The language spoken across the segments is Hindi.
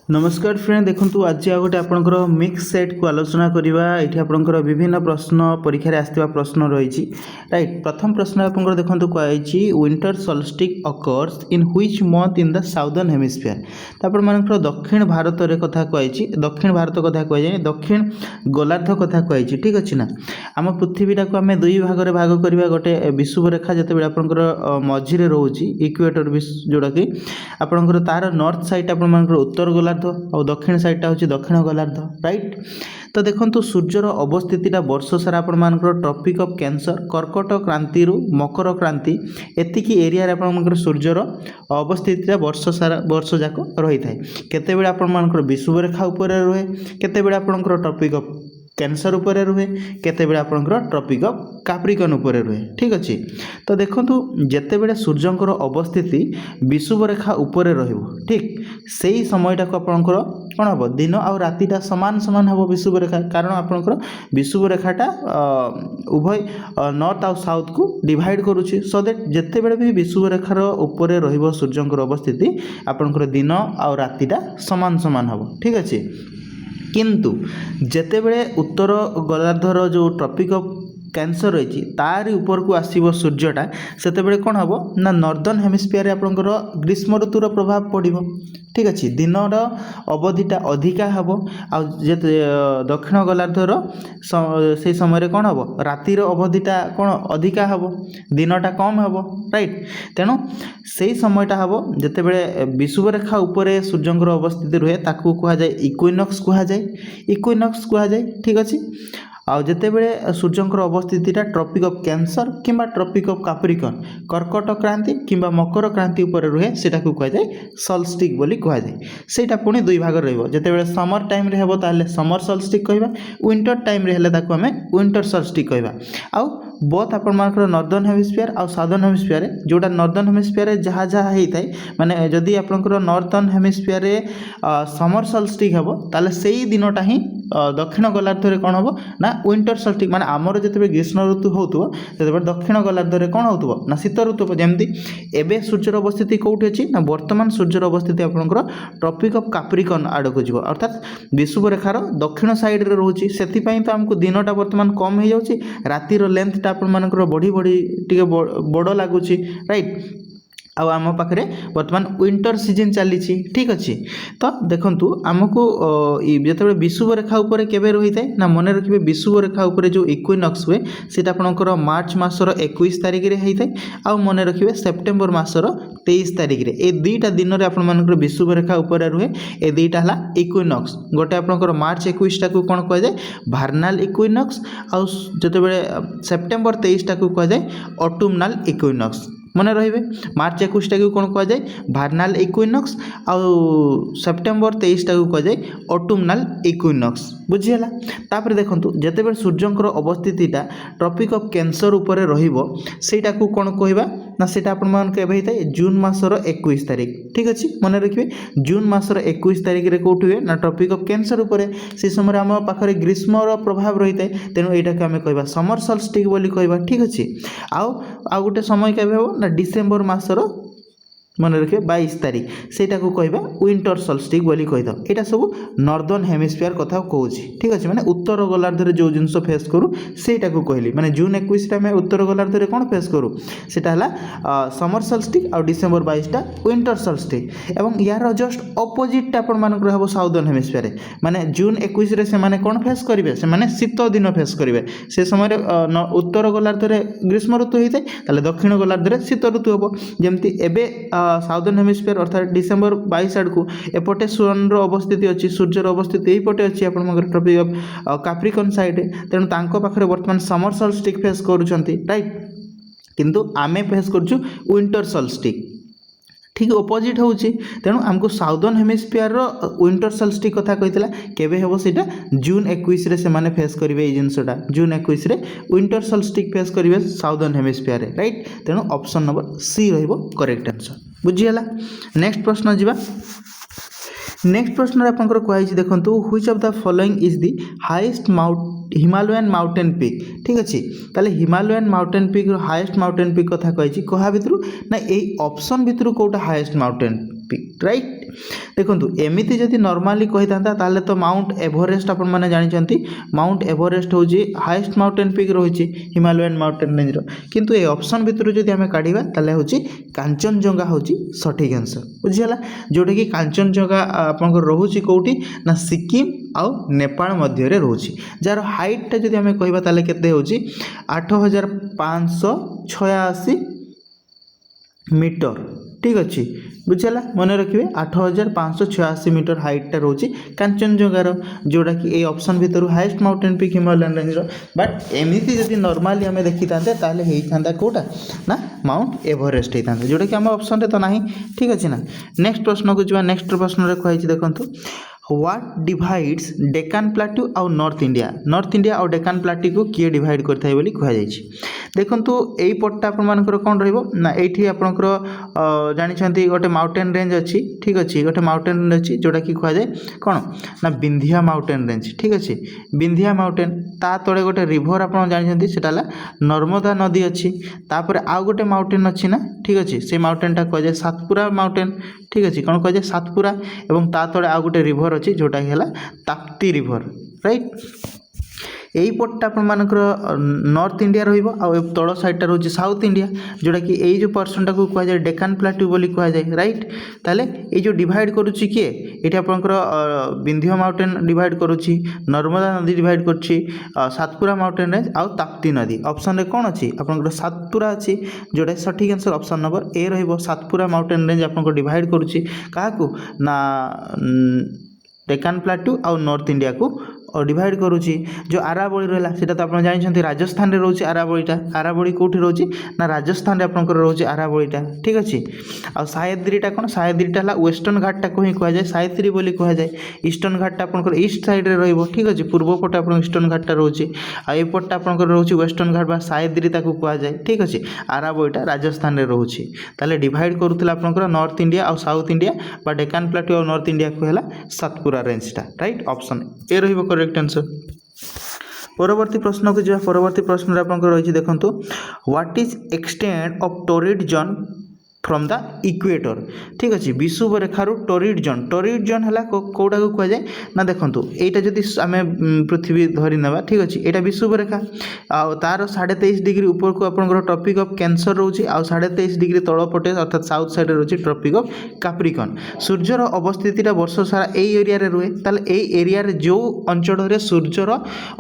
नमस्कार फ्रेंड देखंतु आज गोटे आपनकर मिक्स सेट को आलोचना करवा ये आपनकर विभिन्न प्रश्न परीक्षा रे आस्थिबा प्रश्न रही राइट। प्रथम प्रश्न आपनकर देखंतु कहैछि winter solstice occurs in which month in the southern hemisphere. तो आपण मानकर दक्षिण भारत रे कथा कहैछि, दक्षिण भारत कथा कहै दक्षिण गोलार्ध कथा कहैछि। ठीक अछि ना। आम पृथ्वीटा को आम दुई भाग रे भाग करबा गोटे विषुव रेखा जते आपनकर मझी रे रहउछि इक्वेटर जोड़ा कि आपनकर तार नॉर्थ साइड आपण मानकर उत्तर गोलार्ध और दक्षिण साइडटा हूँ दक्षिण गोलार्ध राइट। तो देखो सूर्यर अवस्थितिटा वर्ष सारा आपण मानकर ट्रॉपिक ऑफ कैंसर कर्कट क्रांति रु मकर क्रांति एतिकी एरिया रे आपण मानकर सूर्यर अवस्थितिटा वर्ष सारा वर्ष जाक रही थाए। केतेबेले आपण मानकर विषुव रेखा ऊपर रहे, केतेबेले आपणकर ट्रॉपिक ऑफ कैंसर उपरे रुहे, केतेबेले आपणकर ट्रॉपिक ऑफ कैप्रिकॉर्न उपरे रुहे। ठीक अच्छे। तो देखंतु जेतेबेले सूर्यंकर अवस्थिति विषुव रेखा उपरे रहिबो ठीक सेही समयटा को आपणकर कोन हबो दिन आ रातिटा समान समान हबो विषुव रेखा, कारण आपणकर विषुव रेखाटा उभय नॉर्थ आ साउथ को डिवाइड करूछि सो दैट जेतेबेले भी विषुव रेखार उपरे रहिबो सूर्यंकर अवस्थिति आपणकर दिन आ रातिटा समान समान हबो। ठीक अच्छे। किंतु जेतेबेले उत्तर गोलार्धर जो ट्रॉपिक ऑफ कैंसर रही तारी ऊपर को आसीबो सूर्यटा सेतेबेले कोन हबो ना नॉर्दर्न हेमिस्फीयर रे आपनकर ग्रीष्म ऋतुर प्रभाव पड़िबो। ठीक अछि। दिनर अवधिटा अधिका हबो आ जे दक्षिण गोलार्धर से समय रे कोन हबो रातिर अवधिटा कोन अधिका हबो दिनटा कम हबो राइट। तेणु सेही समयटा हबो जेतेबेले विषुव रेखा ऊपर सूर्यंकर अवस्थिति रहे ताकू कुहा जाय इक्विनॉक्स कुहा जाय, इक्विनॉक्स कुहा जाय। ठीक अछि। आउ जेतेबेले सूर्यंकर अवस्थितिटा ट्रॉपिक ऑफ कैंसर किंबा ट्रॉपिक ऑफ कैप्रिकॉर्न कर्कट क्रांति किंबा मकर क्रांति ऊपर रुहे सेटा को कह जाय सॉल्स्टिस बोली कह जाय। सेटा पुणी दुई भाग रहइबो। जेतेबेले समर टाइम रे हेबो ताले समर सॉल्स्टिस कहबा, विंटर टाइम रे हेले ताको हमें विंटर सॉल्स्टिस कहबा। आउ बोथ आपण मानकर नॉर्दर्न हेमिस्फीयर और साउदर्न हेमिस्फीयर जोटा नॉर्दर्न हेमिस्फीयर जहाँ जहाँ होता है माने जदि आपणकर नॉर्दर्न हेमिस्फीयर समर सॉल्स्टिस हेबो ताले सेही दिनटा ही दक्षिण गोलार्ध रे कोन हबो ना विंटर सॉल्स्टिस माने आमर जेतेबे ग्रीष्म ऋतु होतबो सेतेबे दक्षिण गोलार्ध रे कोन होतबो ना शीत ऋतु हो। जेमति एबे सूर्यर अवस्थिति कोउठी अछि ना वर्तमान सूर्यर अवस्थिति आपणकर ट्रॉपिक ऑफ कैप्रिकॉर्न आड़ को जिवो अर्थात विषुव रेखार दक्षिण साइड रे रहउछि सेति पई तो हमको दिनटा वर्तमान कम हो जाउछि रातिर लेंथ टा आपण मानकर बढ़ी बढ़ी टिके बड़ लागुछि राइट। आउ आम पाखे बर्तमान विंटर सीजन चली। ठीक अच्छे। तो देखंतु आमको जिते विषुव रेखा उपरे केबे रही थाए ना मन रखिए विषुव रेखा उपरे जो इक्विनॉक्स हुए सेटा आपनकर मार्च मासर 21 तारिख रे होता है आउ मन रखिए सेप्टेम्बर मासर 23 तारिख रे ए दुईटा दिन में आपण मानकर विषुव रेखा उपरे रुहे ए दुईटा हला इक्विनॉक्स। गोटे आपनकर मार्च 21 टा को कोन कह जाय भार्नाल इक्विनॉक्स आउ जतेबेले सेप्टेम्बर 23 टा को कह जाय ऑटमनल इक्विनॉक्स। मन रहिबे मार्च 21 टा को कोन कह जाय भार्नाल इक्विनॉक्स आउ सेप्टेम्बर 23 टा को कह जाय ऑटमनल इक्विनॉक्स। बुझियला। तापर देखंतु जेतेबेले सूर्यंकर अवस्थितिटा ट्रॉपिक ऑफ कैंसर उपरे रहिबो सेटा को कोन कहबा ना सेटा आपण मान के होता जून मासर 21 तारिख। ठीक अछि। मन रखिए जून मासर 21 तारिख रे कोठी हुए ना ट्रॉपिक ऑफ कैंसर उपरे से समय आम पाखरे ग्रीष्मर प्रभाव रही थाए तेणु एटा के आमे कहबा समर सॉल्स्टिस बोली कहबा। ठीक अछि। आउ गोटे समय केबे हो ना डिसेम्बर मासर मन रखिए 22 तारिख सेटा को कहबा विंटर सॉल्स्टिस बोली कहिदा। एटा सब नॉर्दर्न हेमिस्फीयर कथा कहूची। ठीक अछि। माने उत्तर गोलार्ध रे जो जिंस फेस करू सेटा को कहली माने जून 21 टा में उत्तर गोलार्ध रे कोन फेस करू सेटा हला समर सॉल्स्टिस और डिसेम्बर 22 टा विंटर सॉल्स्टिस एवं यार जस्ट ऑपोजिट टा आपण मानक रहबो साउदर्न हेमिस्फीयर माने जून 21 रे से माने कोन फेस करिवे से माने शीत दिन फेस करिवे से समय उत्तर गोलार्ध रे ग्रीष्म ऋतु होइते ताले दक्षिण गोलार्ध रे शीत ऋतु होबो। जेमति एबे साउदर्न हेमिस्फीयर अर्थात डिसेम्बर 22 आड़ को एपटे सन अवस्थिति अच्छी सूर्यर अवस्थिति यहीपटे अच्छी आप ट्रॉपिक ऑफ कैप्रिकॉर्न साइड तेणु तांको पाखरे वर्तमान समर सॉल्स्टिस फेस करूछंती राइट किंतु आमे फेस करछु विंटर सॉल्स्टिस। ठीक अपोजिट होउची तेणु हमको साउदर्न हेमिस्फीयर विंटर सॉल्स्टिस कथा कहितला केबे हेबो सेटा जून 21 रे से माने फेस करिवे ए जिंसटा जून 21 रे विंटर सॉल्स्टिस फेस करिवे साउदर्न हेमिस्फीयर रे राइट। तेणु ऑप्शन नंबर सी रहिबो करेक्ट आंसर। बुझियला। नेक्स्ट प्रश्न जिबा। नेक्स्ट प्रश्न रे आपनकर कहै छी देखंतु which of the following is the highest Himalayan mountain peak. ठीक अच्छे ताले Himalayan mountain peak highest mountain peak कथा कही क्या भितर ना यही ऑप्शन भितर कौटा हाईएस्ट माउंटेन पीक राइट देखो एमती जदि नॉर्मली कही था ताले तो माउंट एवरेस्ट आपण मैंने जानते माउंट एवरेस्ट हूँ हाईएस्ट माउंटेन पीक रही हिमालयन माउंटेन रेंज किंतु ए ऑप्शन भितर जदि आम काढ़ा ताले हूँ कांचनजंगा हूँ सठिक आंसर बुझीगला जोटा कि कांचनजंगा आपंकर रोचे कौटी ना सिक्किम आउ नेपाल मध्य रोचे जार हाइटा जदि आम कहवा ताले केते होची 8586 मीटर ठीक अच्छे बुझेगा मन रखिए 8586 मीटर हाइटा रोचे कांचनजंगार जोटा कि ए ऑप्शन भितर highest mountain peak Himalayan range but एमती जदि नॉर्मली आम देखी था होता कौटा ना माउंट एवरेस्ट होता जोटा कि आम ऑप्शन रे तो ना ठीक अच्छे ना नेक्स्ट प्रश्न को जा नेक्स्ट प्रश्न कही देखो व्हाट डिवाइड्स डेकान प्लाटू आउ नॉर्थ इंडिया और डेकान प्लाटू को किए डिवाइड करता है बोली कहुई देखु यही पट्टा आपर कौन रहा ये आपंकर जानते गोटे माउंटेन रेंज अच्छी ठीक अच्छे गोटे माउंटेन रेंज अच्छी जोटा कि कहुए कौन ना विंध्या माउंटेन रेंज ठीक अच्छे विंध्या माउंटेन ता तले गोटे रिभर आप जानते सेटा नर्मदा नदी अच्छी तापर आउ गोटे माउंटेन अच्छी ना ठीक अच्छे से माउंटेनटा कहुए सातपुरा माउंटेन ठीक अच्छे कौन कहुए सातपुरा और ता तले आउ गोटे रिभर अच्छी जोटा कि ताप्ती रिभर राइट यही पट्टा आपर नॉर्थ इंडिया तल साइडटा रोचे साउथ इंडिया जोटा कि यही जो पर्सनटा को कहुए डेकान प्लाटू बोली कहुए राइट ताले ये जो डिवाइड करुच्ची किए ये आपंकर विंध्य माउंटेन डिवाइड करुच्ची नर्मदा नदी डिवाइड करुच्ची सातपुरा माउंटेन रेंज आउ ताप्ती नदी ऑप्शन रे कौन अच्छी आपंकर सातपुरा अच्छी जोटा सठिक आंसर ऑप्शन नंबर ए रहिबो सातपुरा माउंटेन रेंज आपंकर डिवाइड करुच्ची काहाकू ना डेकान प्लाटू आउ नॉर्थ इंडिया को और डिवाइड करुच्ची जो आरावली रहा सीटा तो आप जानते राजस्थान में रोचे आरावली कौटी रोचे ना राजस्थान आपंकर रोचे आरावलीटा ठीक अच्छे आ सायद्रीटा कौन सायद्रीटा वेस्टर्न घाटा को ही कहुए सायत्री बोली कहुए ईस्टर्न घाटा आपंकर ईस्ट साइड रे ठीक अच्छे पूर्व पट आप ईस्टर्न घाटा रोचे आईपटा आपंकर रोचे वेस्टर्न घाट बा सायद्री कहुए ठीक अच्छे आरावलीटा राजस्थान में रोचे ताले डिवाइड करूला आपंकर नॉर्थ इंडिया और साउथ इंडिया बा डेकान प्लाटू और नॉर्थ इंडिया को है सातपुरा रेंजटा राइट ऑप्शन ए रही करेक्ट आंसर परवर्ती प्रश्न को जा परवर्ती प्रश्न आपंकर रही देखो what is extend of torrid zone from the equator ठीक अच्छे विषुव रेखार टोरिड जोन है कौटा को कहुए ना देखो यहाँ जदि आम पृथ्वी धरी ना ठीक अच्छे यहाँ विषुव रेखा तार 23.5 डिग्री ऊपर को आपंकर ट्रॉपिक ऑफ कैंसर रोचे आ 23.5 डिग्री तलपटे अर्थात साउथ साइड रोचे ट्रॉपिक ऑफ कैप्रिकॉर्न सूर्यर अवस्थितिटा वर्ष सारा यही एरिया रे रुहे ताले यही एरिया रे जो अंचल रे सूर्यर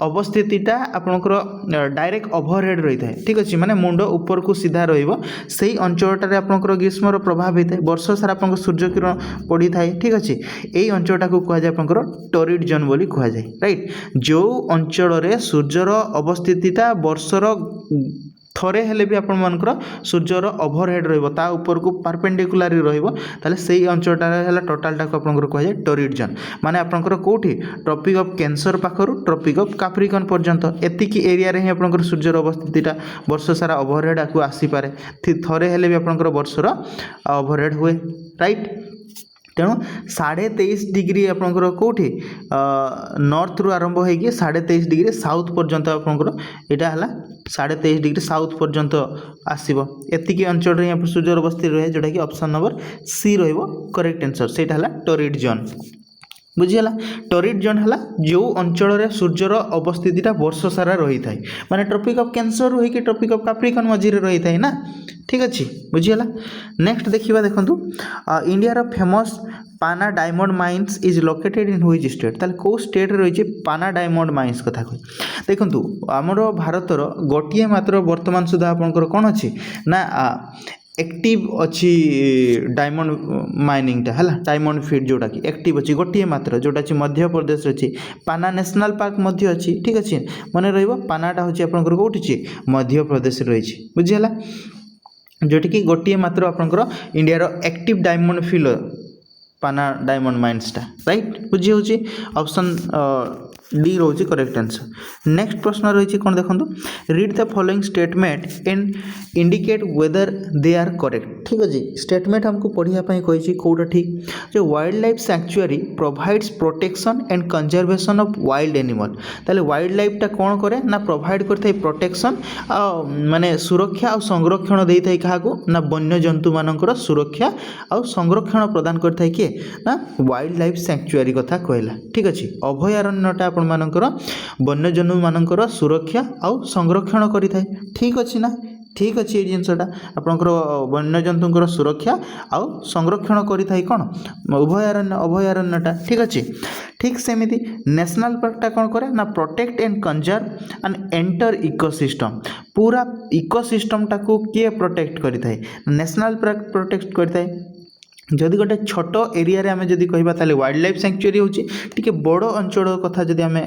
अवस्थितिटा आपंकर डायरेक्ट ओवरहेड रही है ठीक अच्छे माने मुंड ऊपर को सीधा रहिबो सेही अंचलटारे आपंकर ग्रीष्मर प्रभाव होता है वर्ष सारा आप सूर्य किरण पड़ी थाए ठीक अच्छे यही अंचलटा को कहुए आपंकर टोरिड जोन बोली कहुए राइट जो अंचल सूर्यर अवस्थितिटा वर्षर थरे हेले भी आपण मानकर सूर्यर ओवरहेड रहिबो ता ऊपर को परपेंडिकुलर रहिबो ताले सेही अंचलटा हैला टोटलटा को आपनकर कहुए टोरिड जोन माने आपनकर कोठी ट्रॉपिक ऑफ कैंसर पाखरु ट्रॉपिक ऑफ कैप्रिकॉर्न पर्यंत एतिकी एरिया रे ही आपनकर सूर्यर अवस्थितिटा वर्ष सारा ओवरहेड आकु आसी पारे थरे हेले भी आपनकर वर्षर ओवरहेड हुए राइट तेणु 23.5 डिग्री आपंकर कौटी नॉर्थ रु आरंभ होगी 23.5 डिग्री साउथ पर्यंत आपंकर यहाँ है 23.5 डिग्री साउथ पर्यंत आसब एतिकी अंचल यहाँ सूर्य अवस्थित रहे जोटा कि option number C correct answer से टोरिड जोन बुझीगला टोरिड जोन है जो अंचल सूर्यर अवस्थितिटा वर्ष सारा रही है माने ट्रॉपिक ऑफ कैंसर रही कि ट्रॉपिक ऑफ कैप्रिकॉर्न मझी रही है ना ठीक अच्छे बुझीगला नेक्स्ट देखा देखो इंडिया फेमस पाना diamond mines is located in which state ताले को स्टेट रही पाना डायमंड माइन्स कथा कह देखो आमर भारतर गोटे मात्र वर्तमान सुधा आपंकर कौन अच्छी ना एक्टिव अच्छी डायमंड माइनिंगटा है डायमंड फील्ड जोटा कि एक्टिव अच्छी गोटे मात्र जोटा कि मध्य प्रदेश अच्छी पाना नेशनल पार्क मध्य अच्छी ठीक अच्छे मन रनाटा हूँ आपंकर कौटी मध्य प्रदेश रही बुझीगला जोटी कि गोटे मात्र आपंकर इंडिया एक्टिव डायमंड फील्ड पाना डायमंड माइन्सटा राइट बुझी हूँ ऑप्शन डी रोचे करेक्ट आंसर। नेक्स्ट प्रश्न रही कौन देखो, read the following statement and indicate whether they are correct. ठीक अच्छे, स्टेटमेंट हमको पढ़ाई कही कौटा ठीक, जो wildlife sanctuary provides protection and conservation of wild animal. ताले वाइल्ड लाइफटा कौन करे ना प्रोवाइड करता है प्रोटेक्शन माने सुरक्षा और संरक्षण दे था क्या ना वन्य जंतु मानकर सुरक्षा और संरक्षण प्रदान करता है किए ना वाइल्ड लाइफ सैंक्चुअरी कथा कहला। ठीक अच्छे, अभयारण्यटा आपण मानकर वन्य जंतु मानकर सुरक्षा और संरक्षण करिथाय। ठीक अच्छे ना, ठीक अच्छे, ये जिनसटा आपंकर वन्य जंतुंकर सुरक्षा और संरक्षण करिथाय कौन अभयारण्यटा। ठीक अच्छे, ठीक सेमिति नेशनल पार्कटा कौन करे ना protect and conserve and enter ecosystem. पूरा इकोसिस्टमटा को किए प्रोटेक्ट करिथाय, नेशनल पार्क प्रोटेक्ट करिथाय। जदि गोटे छोट एरिया रे आमे जदि कहबा ताले वाइल्ड लाइफ सैंक्चुअरी होची टिके बड़ अंचल कथा जदि आमे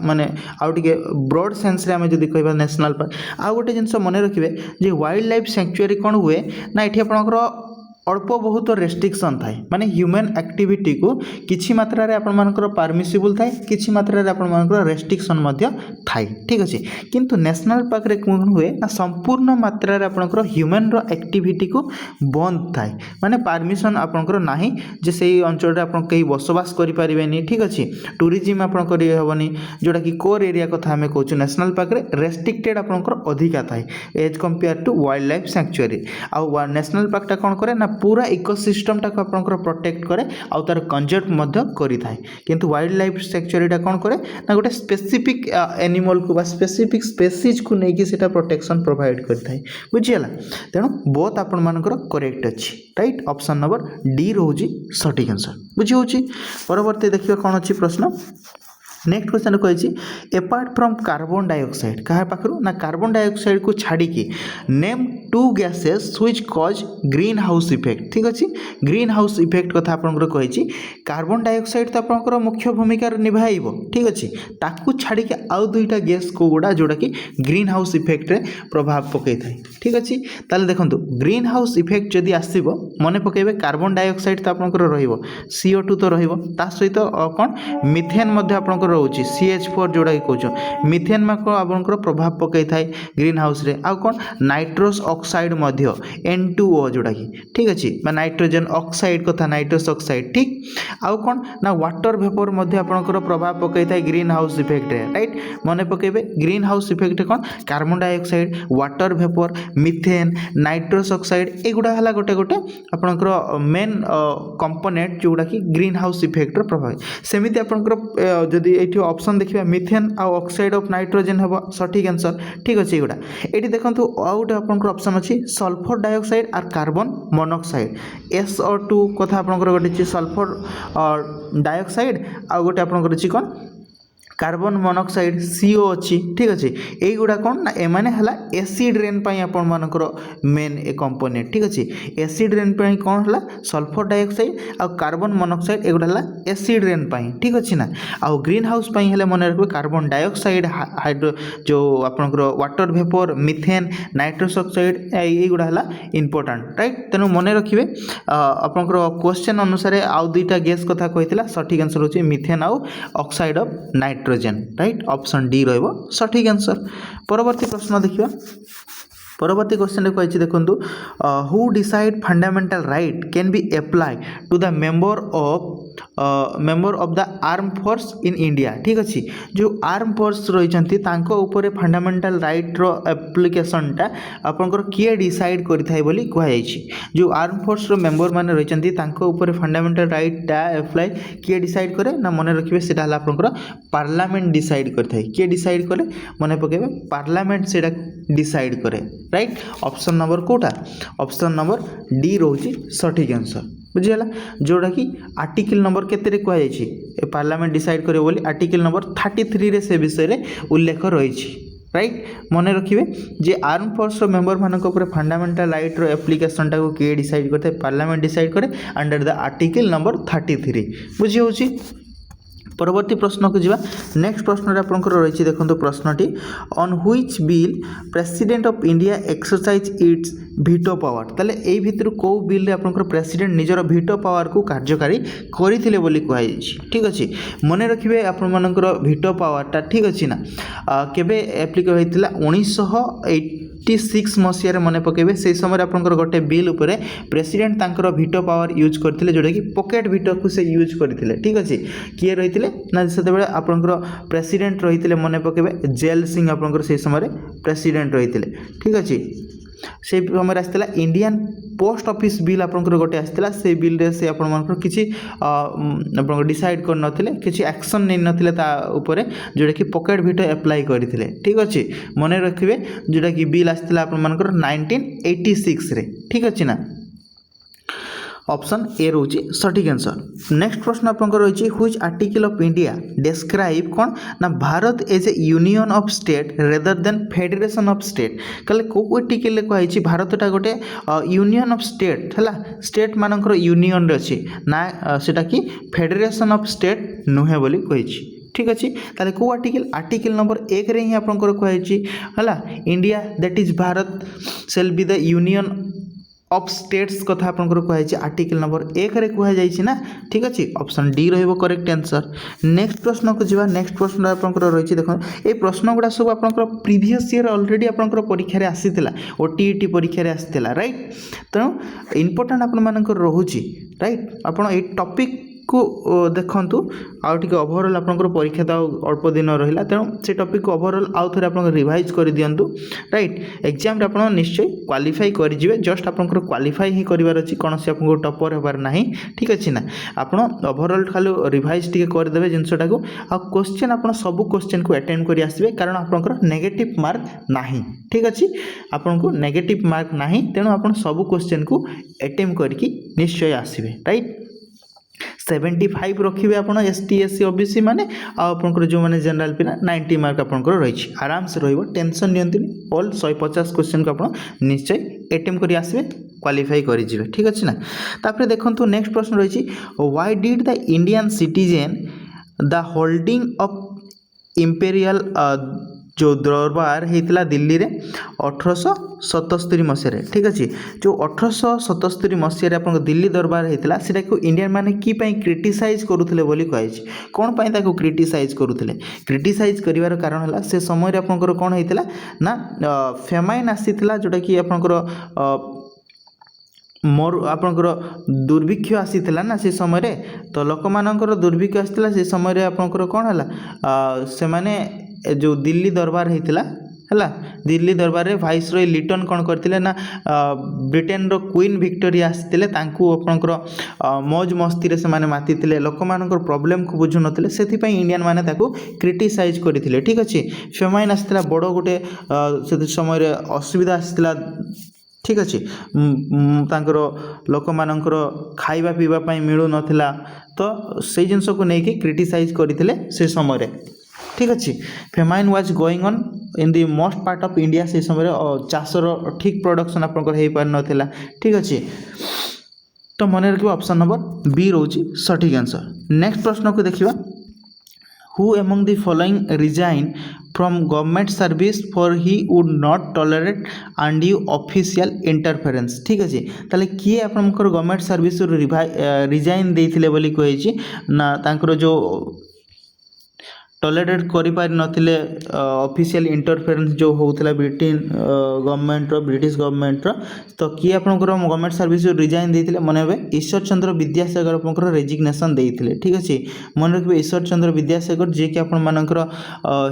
माने आउ टिके ब्रॉड सेंस रे आमे जदि कहबा नेशनल पार्क। आउ गोटे जिनस मने रखिबे जे वाइल्ड लाइफ सैंक्चुअरी कोन हुए ना एठी आपनकर अल्प बहुत रेस्ट्रिक्शन थाए, माने ह्यूमन एक्टिविटी को किछि मात्रा रे आपण मानकर परमिसिबल थाए, किछि मात्रा रे आपण मानकर रेस्ट्रिक्शन मध्य थाए। ठीक अछि, किंतु नेशनल पार्क रे कोन हुए ना संपूर्ण मात्रा रे आपनकर ह्यूमन रो एक्टिविटी को बंद थाए, माने परमिशन आपनकर नाही जे सेही अंचल रे आपण कहीं बसवास करि परिबेनी। ठीक अछि, टूरिज्म आपण करि हेबनी, जोटा कि कोर एरिया कथा हमें कहूँ नेशनल पार्क रे रेस्ट्रिक्टेड आपनकर अधिका थाए as compared to wildlife sanctuary. आ नेशनल पार्कटा कोन करे ना पूरा इकोसिस्टमटा को आपनकर प्रोटेक्ट करे आ तार कंजर्व मध्य करि थाए, किंतु वाइल्ड लाइफ सैंक्चुअरीटा कोन करे ना गोटे स्पेसिफिक एनिमल को बा स्पेसिफिक स्पेसीज को नेकी सेटा प्रोटेक्शन प्रोवाइड करि थाए। बुझियला, तेणु बोथ आपण मानकर करेक्ट अछि। राइट, ऑप्शन नंबर डी रोजी सटीक आंसर। बुझी होची, परवर्ती देखिबा कोन अछि प्रश्न। नेक्स्ट क्वेश्चन कही एपार्ट फ्रॉम कार्बन डाइऑक्साइड, क्या पाखु ना कार्बन डाइऑक्साइड को छाड़ी की name two gases which cause greenhouse effect. ठीक अच्छे, ग्रीन हाउस इफेक्ट कथा आपंकर कही कार्बन डाइऑक्साइड तो आपंकर मुख्य भूमिका निभाइब। ठीक अच्छे, ताकू छाड़ी के आउ दुईटा गैस को गुड़ा जोटा कि ग्रीन हाउस इफेक्ट रे प्रभाव पकई थाए। ठीक अच्छे, ताले देखंतु ग्रीन हाउस इफेक्ट जदि आसीबो मने पकेबे कार्बन डाइऑक्साइड तो आपंकर रहिबो, CO2 तो रहिबो, ता सहित कोन मिथेन मध्ये आपंकर रोचे CH4 जोड़ा कि कहूँ मिथेन में आपंकर प्रभाव पकई थाए ग्रीन हाउस रे। आउ कौन नाइट्रोस ऑक्साइड मध्य N2O जोड़ा कि ठीक अच्छे नाइट्रोजन ऑक्साइड कथा नाइट्रोस ऑक्साइड। ठीक, आउ कौन ना वाटर वेपर मध्य आपंकर प्रभाव पकई थाए ग्रीन हाउस इफेक्ट रे। राइट, मने पकेबे ग्रीन हाउस इफेक्ट कौन carbon dioxide water vapour methane nitrous oxide एगुड़ा है गोटे गोटे आपंकर मेन कंपोनेंट जोड़ा कि ग्रीन हाउस इफेक्ट प्रभाव। सेमिति आपंकर जदि ऑप्शन देखिए मिथेन आ ऑक्साइड ऑफ नाइट्रोजन हम सठिक आंसर। ठीक अच्छे, ये ये देखो आउ गोटे आप ऑप्शन अच्छी सल्फर डाइऑक्साइड आर कार्बन मोनोक्साइड SO2 कथा आपंकर गोटे सल्फर डाइऑक्साइड आ गोटे आपंकर अच्छी कौन कार्बन मोनोक्साइड CO अच्छी। ठीक अच्छे, युवा कौन ना एमाने हला एसिड रेन पाई आपण मानकर मेन ए कंपोनेंट। ठीक अच्छे, एसिड रेन पाई कौन हला सल्फर डाइऑक्साइड आ कार्बन मोनोक्साइड एगुड़ा हला एसिड रेन पाई। ठीक अच्छे ना, आ ग्रीन हाउस पाई हले मन रखबे कार्बन डाइऑक्साइड हाइड्रो जो आपनकर water vapour methane nitrous oxide युवा हला इंपोर्टेंट। राइट, तेणु मन रखिए आपनकर क्वेश्चन अनुसार आउ दुईटा गैस कथा कहितला सठिक आंसर होची मिथेन आउ oxide of nitrogen. Right, option D रहिबो सठिक आंसर। परवर्ती प्रश्न देखिबा, परवर्ती क्वेश्चन कही देखो who decide fundamental right can be apply to the member of the arm force in India. ठीक अच्छे, जो आर्म फोर्स रही ऊपर फंडामेंटल राइट रो एप्लिकेशनटा आपंकर किए डिसाइड करिथाय बोली कहै छी। जो आर्म फोर्स रो मेंबर माने रही ऊपर फंडामेंटल राइटा अप्लाई किए डिसाइड करे ना मन रखिए सेटा हला आपंकर पार्लियामेंट डिसाइड करिथाय। किए डिसाइड करे मन पकेबे पार्लियामेंट सेटा डिसाइड करे। राइट, ऑप्शन नंबर कोटा ऑप्शन नंबर डी रोची सठिक आंसर। बुझीगला, जोड़ा कि आर्टिकल नंबर केते कहुई पार्लियामेंट डिसाइड करे बोली आर्टिकल नंबर 33 रे से विषय रे उल्लेख रही। राइट, मन रखिए जे आर्म फोर्स मेंबर मानक ऊपर फंडामेंटल राइट रो एप्लिकेशन टाको किए डिसाइड करते पार्लियामेंट डिसाइड करे अंडर द आर्टिकल नंबर 33। बुझी होची, परवर्ती प्रश्न को जीवा नेक्स्ट प्रश्न आपंकर रही देखो प्रश्नटी on which bill President of India exercise its veto power ताले एई भितर को बिल रे आपंकर प्रेसिडेंट निजर वीटो पावर को कार्यकारी करथिले बोली कहै छी ठीक अछि मने रखिबे आपन मानकर वीटो पावर ता ठीक अछि ना केबे एप्लिक होइतिला 1986 मसीह मन पकेबे से समय आपंकर गोटे बिल उपरे प्रेसिडेंट तांकर वीटो पावर यूज करथिले जोटा कि पॉकेट वीटो को से यूज करथिले ठीक अछि किए रहितिले ना सेते आपंकर प्रेसिडेंट रहितिले मन पकेबे जेल सिंह आपंकर से समय प्रेसिडेंट रहितिले ठीक अछि से समय आसला इंडियन पोस्ट ऑफिस बिल आपंकर गोटे आसला से बिल रे से आपण मानकर किछि आपण डिसाइड कर नथिले किछि एक्शन नै नथिले ता ऊपर जोटा कि पॉकेट वीटो अप्लाई करथिले ठीक अछि मने रखिबे जोटा कि बिल आसला आपण मानकर 1986 रे ठीक अछि ना ऑप्शन ए रोची सटीक आंसर नेक्स्ट प्रश्न आपंकर रही which article of India describe कौन ना Bharat as a union of state rather than federation of state कले को आर्टिकल कहै भारतटा गोटे यूनियन ऑफ स्टेट है स्टेट मानकर यूनियन रे अछि ना सेटा कि फेडरेशन ऑफ स्टेट नुहे बोली कहि ठीक अच्छे ताले को आर्टिकल नंबर 1 रे ही आपंकर कहै है India that is Bharat shall be the union of states कथा आपंकर कहै आर्टिकल नंबर 1 रे कहै जाय ना ठीक अच्छे ऑप्शन डी रहिबो करेक्ट आंसर नेक्स्ट प्रश्न को जीवा नेक्स्ट प्रश्न आपंकर रही देखो ए प्रश्न गुड़ा सब आपंकर प्रीवियस ईयर ऑलरेडी आपंकर परीक्षा रे आसीतिला ओटीईटी परीक्षा रे आसीतिला राइट तेणु इंपोर्टेंट आपण मानकर रहूची राइट आपण ए टॉपिक को देखंतु आउ टिके ओवरऑल आपनकर परीक्षा तो अल्प दिन रहिला तेणु से टॉपिक को ओवरऑल आउ थरे आपन रिवाइज कर दियंतु राइट एग्जाम रे आपन निश्चय क्वालिफाई करि जिवे जस्ट आपनकर क्वालिफाई ही करिवार अछि कोनोसी आपनको टॉपर हेबार नाही ठीक अछि ना आपन ओवरऑल खाली रिवाइज टिके कर देबे जिंसटा को आ क्वेश्चन आपन सब क्वेश्चन को अटेंड करि आसीबे कारण आपनकर नेगेटिव मार्क नाही ठीक अछि आपनको नेगेटिव मार्क नाही तेणु आपन सब क्वेश्चन को अटेम्प्ट करके निश्चय आसीबे राइट 75 रखिए आप एसटी एससी ओबीसी माने आपंकर जो मैंने जनरल पिला 90 मार्क आपंकर रही आराम से रही टेंशन नियंतु ऑल 150 क्वेश्चन को आप निश्चय अटेम्प्ट करी आसबे क्वालिफाई करी जिवे ठीक अछि ना तापर देखंतु नेक्स्ट प्रश्न रही why did the Indian citizen the holding of imperial जो दरबार होता दिल्ली रे 1877 मसीह ठीक अच्छे जो 1877 मसीह आप दिल्ली दरबार होता है को इंडियन माने की क्रिटिसाइज करुले बोली कही कौन पाई ताको क्रिटिसाइज करुले क्रिटिसाइज करिवार कारण है से समय आपंकर कौन होता ना फेमाइन आसीथिला जोटा कि आपंकर मोर आपंकर दुर्भिक्ष आसीथिला ना से समय तो लोक मानकर दुर्भिक्ष आसीथिला से समय आपंकर कौन है से माने जो दिल्ली दरबार होता है दिल्ली दरबार रे वाइसरॉय लिटन कौन करते ना ब्रिटेन रो क्वीन विक्टोरिया आसते आपंकर मौज मस्ती रे से माने माती लोक मानकर प्रॉब्लम को बुझु नथिले सेथि पई इंडियन माने ताको क्रिटिसाइज करथिले ठीक अछि फेमाइन आसला बड़ गोटे से समय रे असुविधा आसला ठीक अच्छे तांकर लोक मानकर खाइबा पीबा पई मिलु नथिला तो से जिनस को लेकिन क्रिटिसाइज करथिले से समय रे ठीक अच्छे famine was going on in the most part of India से समय चाषर ठीक प्रोडक्शन आपंकर हो पार नाला ठीक अच्छे तो मन रखिए ऑप्शन नंबर बी रोची सठिक आंसर नेक्स्ट प्रश्न को देखिए who among the following resign from government service for he would not tolerate undue official interference ठीक अच्छे ताले किए आपनकर गवर्नमेंट सर्विस रिजाइन देथिले बोली कहि ना तांकर जो टॉलरेट करि पारि नथिले ऑफिशियल इंटरफेरेंस जो होउतला ब्रिटेन गवर्नमेंट रो ब्रिटिश गवर्नमेंट रो तो किए आपनकर गवर्नमेंट सर्विस रिजाइन देथिले मन हे ईश्वर चंद्र विद्यासागर आपनकर रेजिग्नेशन देथिले ठीक अछि मन रखबे ईश्वर चंद्र विद्यासागर जे कि आपन मानकर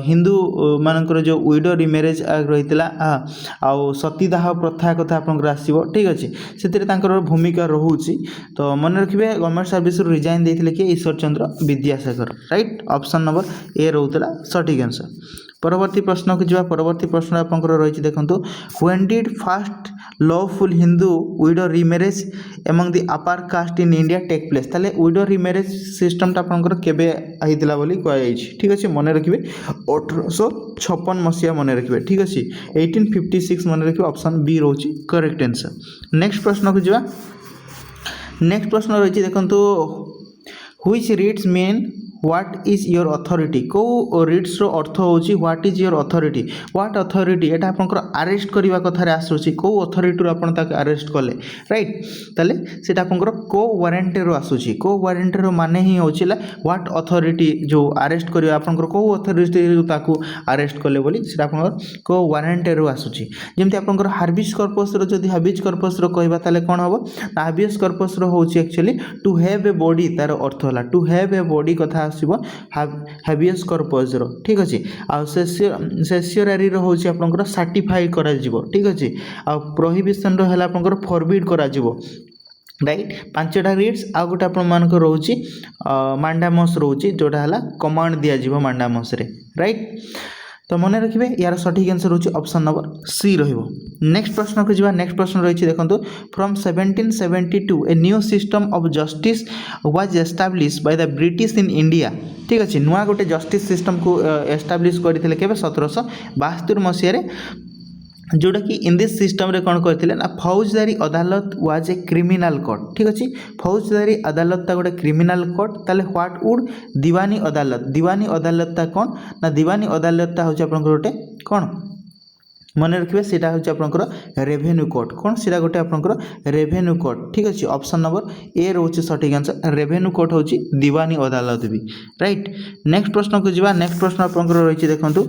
हिंदू मानकर जो विडो रिमैरेज रहितला आ सतीदाह प्रथा कथा आपनकर आसीबो ठीक अछि सेतिरे तांकर भूमिका रहउची तो मन रखबे गवर्नमेंट सर्विस रिजाइन देथिले कि Ishwar Chandra Vidyasagar right option number A रोतला सठिक आंसर परवर्ती प्रश्न को जीवा परवर्ती प्रश्न आपंकर रही देखंतु when did first lawful Hindu widow remarriage among the upper caste in India take place ताले विडो रिमैरेज सिस्टम ता आपंकर केबे आइतला बोली कहै छी ठीक अछि मन रखिबे 1856 मसिया मन रखिबे ठीक अछि 1856 मन रखिबे ऑप्शन बी रोची करेक्ट आंसर नेक्स्ट प्रश्न को जीवा नेक्स्ट प्रश्न रही देखंतु which reads mean what is your authority को रिड्स रो अर्थ होची what is your authority what authority एटा आपनकर अरेस्ट करबा कथा रे आसुची को अथॉरिटी रो आपन ताके अरेस्ट कले राइट ताले सेटा आपनकर को वारंट रो आसुची को वारंट रो माने ही होचिला व्हाट अथॉरिटी जो अरेस्ट करबा आपनकर को अथॉरिटी ताकू अरेस्ट कले बोली सेटा आपनकर को वारंट रो आसुची जेमति आपनकर हार्बिस कॉर्पस रो जदी हार्बिस कॉर्पस रो कहबा ताले कोन हबो हार्बिस कॉर्पस रो होची actually to have a body तार अर्थ होला टू हैव ए बॉडी कथा आसीबो हार्बिस कॉर्पस रो ठीक अछि आ सेसियरारी रो होची आपनकर सर्टिफाई करा जिवो ठीक अछि आ प्रोहिबिशन रो हला आपनकर फॉरबिड करा जिवो राइट पांचटा रिड्स आ गोटे आपण मानक रोची मांडामस रोची जोटा हला कमांड दिया जिवो मांडामस रे राइट तो मन रखिए यार सठिक आंसर होची ऑप्शन नंबर सी रहिबो नेक्स्ट प्रश्न को जिवा नेक्स्ट प्रश्न रहिछि देखंतु from 1772 a new system of justice was established by the British in India ठीक अछि नुआ गोटे जस्टिस सिस्टम को एस्टैब्लिश करथिले केबे 1772 मसिया रे जोटा कि इन दिस सिस्टम रे कौन करथिले ना फौजदारी अदालत वाज ए क्रिमिनल कोर्ट ठीक अछि फौजदारी अदालत ता गोटे क्रिमिनल कोर्ट ताले व्हाट वुड दीवानी अदालत ता कोन ना दीवानी अदालत ता होछि आपन गोटे कोन मन रखिबे सेटा होछि आपनकर रेवेन्यू कोर्ट कोन सेटा गोटे आपनकर रेवेन्यू कोर्ट ठीक अछि ऑप्शन नंबर ए रोछि सठिक आंसर रेवेन्यू कोर्ट होछि दीवानी अदालत भी राइट नेक्स्ट प्रश्न को जिवा नेक्स्ट प्रश्न आपनकर रहिछि देखंतु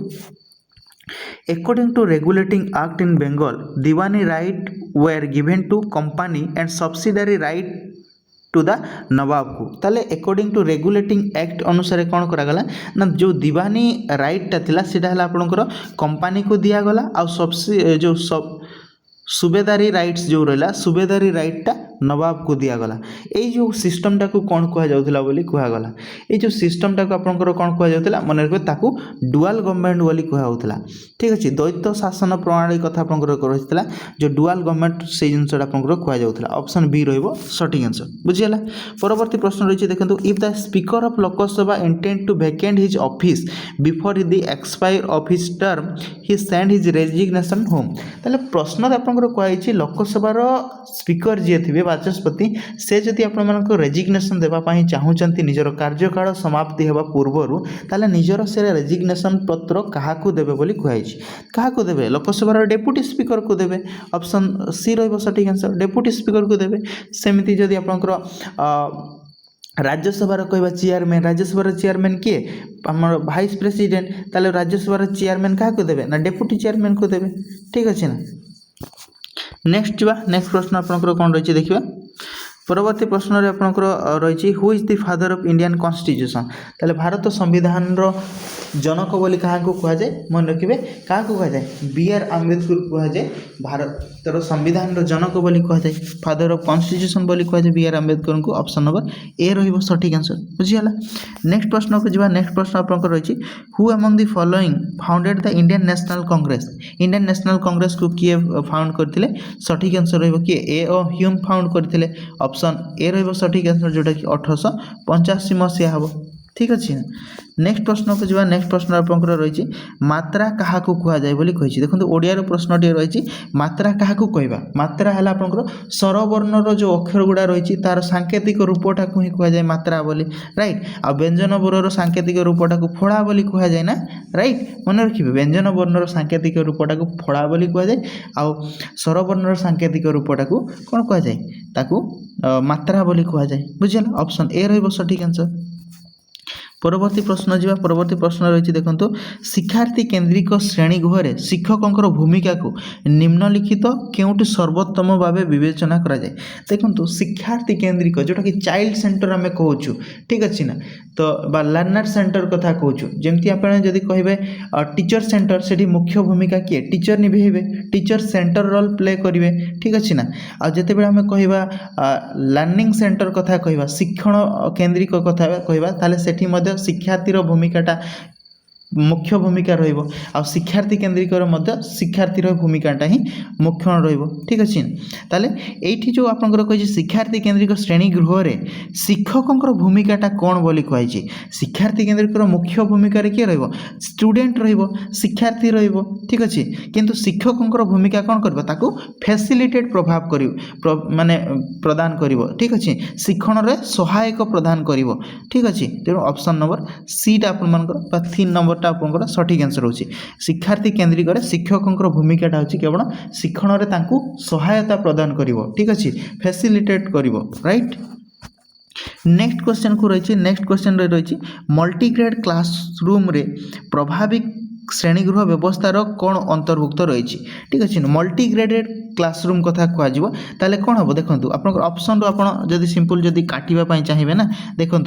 According to regulating act in Bengal, Diwani right were given to company and subsidiary right to the नवाब को ताले अकॉर्डिंग टू रेगुलेटिंग एक्ट अनुसार कौन करागला ना जो दीवानी राइट टा थिला सेटा हला आपनकर कंपनी को दिया गला आ सबसे जो सब सुबेदारी राइट्स जो रहला सुबेदारी राइट टा नवाब को दिया गला ए जो सिस्टम टा को कौन कहा जाउथला बोली कहा गला ए जो सिस्टम टा को आपनकर कौन कहा जाउथला मन रखबे ताकू डुअल गवर्नमेंट बोली कहा होतला ठीक अछि द्वैत शासन प्रणाली कथा आपनकर करथिला जो डुअल गवर्नमेंट से जिनसटा आपनकर कहा जाउथला ऑप्शन बी रहइबो सठिक आंसर बुझियला परवर्ती प्रश्न रहिछि देखंतु if the speaker of Lok Sabha intend to vacant his office before the expire of his term he send his resignation home ताले प्रश्न आपनकर कहैछि लोकसभा रो स्पीकर जे थिबे बाचस्पति से जदि आपण मानक रेजिग्नेशन देबा पई चाहूचंती निजर कार्यकाल समाप्ति हेबा पूर्वरु ताले निजर से रेजिग्नेशन पत्र काहा को देबे बोली कहैछि काहा को देबे लोकसभा रो डेप्यूटी स्पीकर को देबे ऑप्शन सी रहइबो सठिक आंसर डेप्यूटी स्पीकर को देबे सेमिति जदि आपनकर राज्यसभा कहवा चेयरमैन राज्यसभा चेयरमैन किए आम भाइस प्रेसिडेंट ताले राज्यसभा चेयरमैन क्या देवे ना डेप्यूटी चेयरमैन को देवे ठीक अच्छे ना नेक्स्ट जा नेक्स्ट प्रश्न आपंकर कौन रही देखा परवर्ती प्रश्न रे आपंकर रही who is the father of Indian constitution ताले भारत संविधान रो जनक बोली क्या कह जाए मन रखिए क्या कह जाए बी आर आंबेडकर कह जाए भारत संविधान रो जनक बोली कह जाए फादर ऑफ कॉन्स्टिट्यूशन बोली कह जाए बी आर आंबेडकर को ऑप्शन नंबर ए रहिबो सठिक आंसर बुझीगला नेक्स्ट प्रश्न को जीवा नेक्स्ट प्रश्न आपनकर रही who among the following founded the Indian national Congress को किए फाउंड करथिले सठिक आंसर रहिबो कि ए ओ ह्यूम फाउंड करथिले ऑप्शन ए रहिबो सठिक आंसर जोटा कि 1885 मसिया हबो ठीक अच्छे नेक्स्ट प्रश्न को जीवा नेक्स्ट प्रश्न आपंकर रही मात्रा क्या कह जाए बोली कही देखो ओडिया प्रश्न टे रही मात्रा क्या कहवा मात्रा है आपंकर स्वरवर्णर जो अक्षर गुड़ा रही तार सांकेतिक रूपटा को ही कह जाए मात्रा बोली राइट आ व्यंजन वर्णर सांकेतिक रूपटा को फड़ा बोली कह जाए ना राइट मन रखिए व्यंजन वर्णर सांकेतिक रूपटा को फड़ा बोली कह जाए आ स्वरवर्णर सांकेतिक रूपटा को कौन कह जाए ताकू मात्रा बोली कह जाए बुझेगा ऑप्शन ए रहिबो सठिक आंसर परवर्ती प्रश्न जीवा परवर्ती प्रश्न रही देखो शिक्षार्थी केन्द्रिक श्रेणी गृह शिक्षकों भूमिका को निम्नलिखित क्योंटि सर्वोत्तम भाव विवेचना करा जाए देखो शिक्षार्थी केन्द्रिक जोटा कि चाइल्ड सेंटर आम कहूँ ठीक अच्छे ना तो लर्नर सेंटर कथा कहूँ जमती आप कहे टीचर सेंटर से मुख्य भूमिका किए टीचर निभे टीचर सेंटर रोल प्ले करेंगे ठीक अच्छे ना आ जिते बड़े आम कह लर्निंग सेंटर कथा कह शिक्षण केन्द्रिक कथा कह शिक्षार्थी भूमिकाटा मुख्य भूमिका रहिबो आ शिक्षार्थी केन्द्रिकर मध्य शिक्षार्थीर भूमिकाटा ही मुख्य रहिबो ठीक अछि ताले एठी जो आपनकर कहि शिक्षार्थी केन्द्रिक श्रेणी गृह रे शिक्षककर भूमिकाटा कोन बोली कहै छी शिक्षार्थी केन्द्रिकर मुख्य भूमिका रे के रहिबो स्टूडेंट रहिबो शिक्षार्थी रहिबो ठीक अछि किंतु शिक्षककर भूमिका कोन करबो ताकू फैसिलिटेट प्रभाव करिवो माने प्रदान करिवो ठीक अछि शिक्षण रे सहायक प्रदान करिवो ठीक अछि तेणु ऑप्शन नंबर सी टा आपन मानकर बा 3 नंबर टा आपनकर सठिक आंसर होची शिक्षार्थी केन्द्रिक रे शिक्षककर भूमिकाटा होची केवल शिक्षण रे तांकू सहायता प्रदान करिवो ठीक अछि फैसिलिटेट करिवो राइट नेक्स्ट क्वेश्चन को रही नेक्स्ट क्वेश्चन रे रही मल्टीग्रेड क्लासरूम रे प्रभाविक श्रेणीगृह व्यवस्थार कौन अंतर्भुक्त रही ठीक अच्छे मल्टीग्रेडेड क्लासरूम कथा कहजिवो ताले कौन हम देखो आप ऑप्शन रो आप जदि सिंपल जदि काटिबा चाहिए ना देखो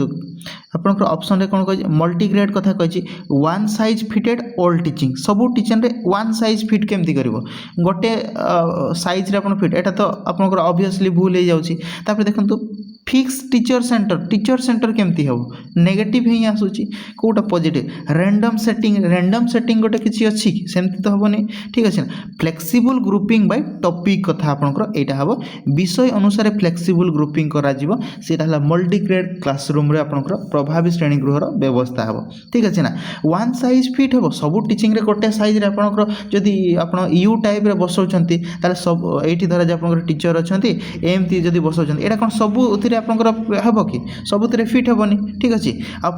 आप ऑप्शन रे कौन कह मल्टीग्रेड कथा कही one size fitted all teaching सबू टीचर रे वन साइज फिट केमती करिवो गोटे साइज रे आपण फिट एटा तो आपनकर ऑब्वियसली भूल हो जाउची तापर देखंतु फिक्स टीचर सेंटर केमती हम नेगेटिव ही आसूची कोटा पॉजिटिव रैंडम सेटिंग गोटे किसी अच्छी सेमती तो हेनी ठीक अच्छे ना फ्लेक्सिबल ग्रुपिंग बाय टॉपिक कथा आपनकर एटा हम विषय अनुसार फ्लेक्सिबल ग्रुपिंग करा जीवो सेटा हला मल्टीग्रेड क्लासरूम रे आपनकर प्रभावी श्रेणी गृहर व्यवस्था हम ठीक अच्छे ना वन साइज फिट हम सब टीचिंग रे गोटे साइज रे आपनकर जदि आपन यू टाइप रे बसौचंती ताले सब एठी धरा जे आपनकर टीचर अछंती एमती जदि बसौचंती एटा कोन सब उथिरे आपनकर हेबो कि सबुतिरे फिट हेबोनी ठीक अछि आ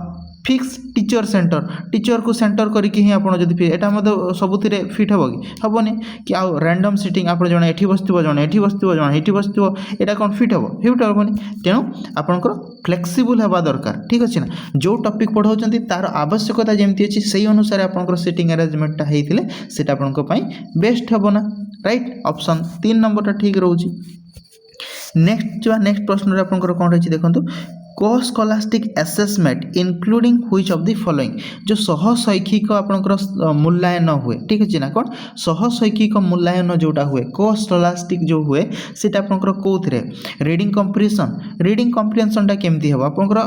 फिक्स टीचर सेंटर टीचर को सेंटर करके ही आपन जदि एटा मते सबुतिरे फिट हेबो कि हेबोनी कि आ रैंडम सिटिंग आपन जणे एठी बसतिबो जणे एठी बसतिबो जणे एठी बसतिबो एटा कोन फिट हेबोनी तेणु आपनकर फ्लेक्सिबल हेबा दरकार ठीक अछि ना जो टॉपिक पढाउचंती तार आवश्यकता जेमती अछि सेही अनुसार आपनकर सिटिंग अरेंजमेंट हेइथिले सेटा आपनकर पई बेस्ट हेबो ना राइट ऑप्शन 3 नंबर ठीक रहउची नेक्स्ट प्रश्न रे आपनकर कोन रही देखंतु को scholastic assessment including which of the following जो सहशैक्षिक आपनकर मूल्यांकन हुए ठीक अछि ना कोन सहशैक्षिक मूल्यांकन जोटा हुए को स्कॉलास्टिक जो हुए सेटा आपनकर कोथरे रीडिंग कॉम्प्रिहेंशन टा केमती हेबो आपनकर